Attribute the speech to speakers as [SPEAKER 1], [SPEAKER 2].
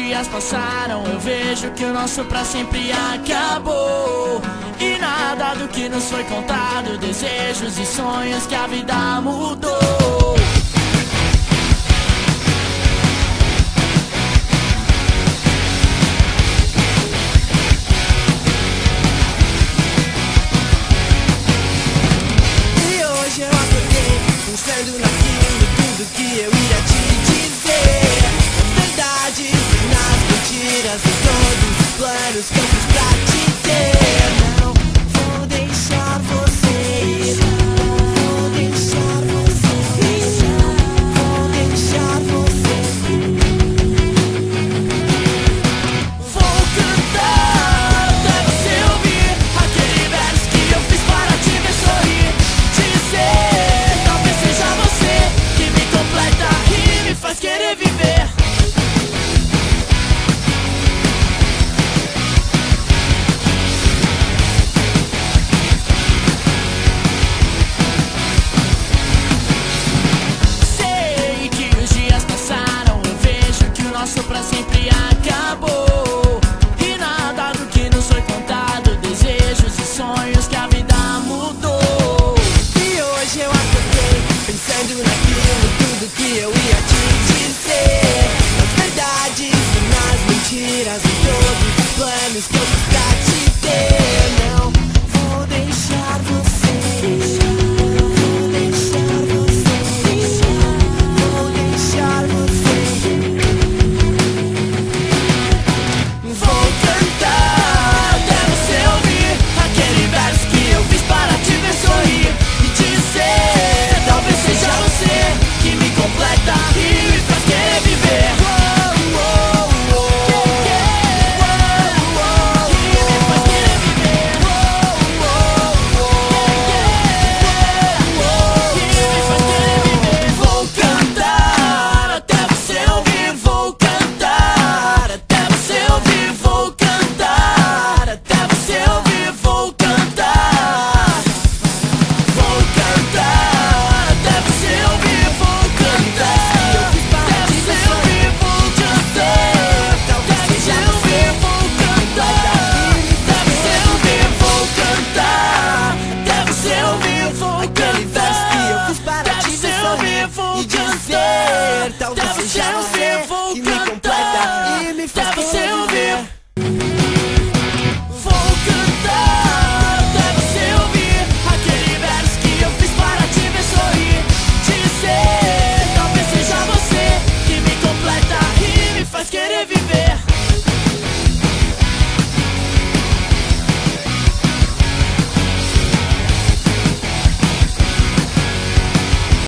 [SPEAKER 1] dias passaram, eu vejo que o nosso pra sempre acabou. E nada do que nos foi contado, desejos e sonhos que a vida mudou.
[SPEAKER 2] E hoje eu acordei pensando naquilo tudo que eu ia te dizer. Nas verdades e nas mentiras, em todos os planos que eu fiz pra te ter. Não vou deixar você ir, não vou deixar você ir, não vou deixar você ir.
[SPEAKER 1] Vou cantar até você ouvir aquele verso que eu fiz para te ver sorrir. Dizer, talvez seja você que me completa e me faz querer viver. Sei que os dias passaram, eu vejo que o nosso pra sempre acabou. E nada do que nos foi contado, desejos e sonhos que a vida mudou.
[SPEAKER 2] E hoje eu acordei pensando naquilo tudo que eu ia te dizer. Nas verdades e nas mentiras, em todos os planos que eu fiz pra te ter. Não vou deixar você ir, não vou deixar você ir, não vou deixar você ir.
[SPEAKER 1] Vou cantar até você ouvir aquele verso que eu fiz para te ver sorrir. E dizer, talvez seja você que me completa e me faz querer viver. Vou cantar até você ouvir, vou cantar até você ouvir, vou cantar até você ouvir, vou cantar. Vou cantar até você ouvir, vou cantar até você ouvir, vou cantar até você ouvir, vou cantar até você ouvir, vou cantar até você ouvir, vou
[SPEAKER 2] Aquele verso que eu fiz
[SPEAKER 1] cantar
[SPEAKER 2] para
[SPEAKER 1] até
[SPEAKER 2] te
[SPEAKER 1] você
[SPEAKER 2] ver
[SPEAKER 1] ouvir,
[SPEAKER 2] sorrir
[SPEAKER 1] vou
[SPEAKER 2] e dizer,
[SPEAKER 1] cantar
[SPEAKER 2] talvez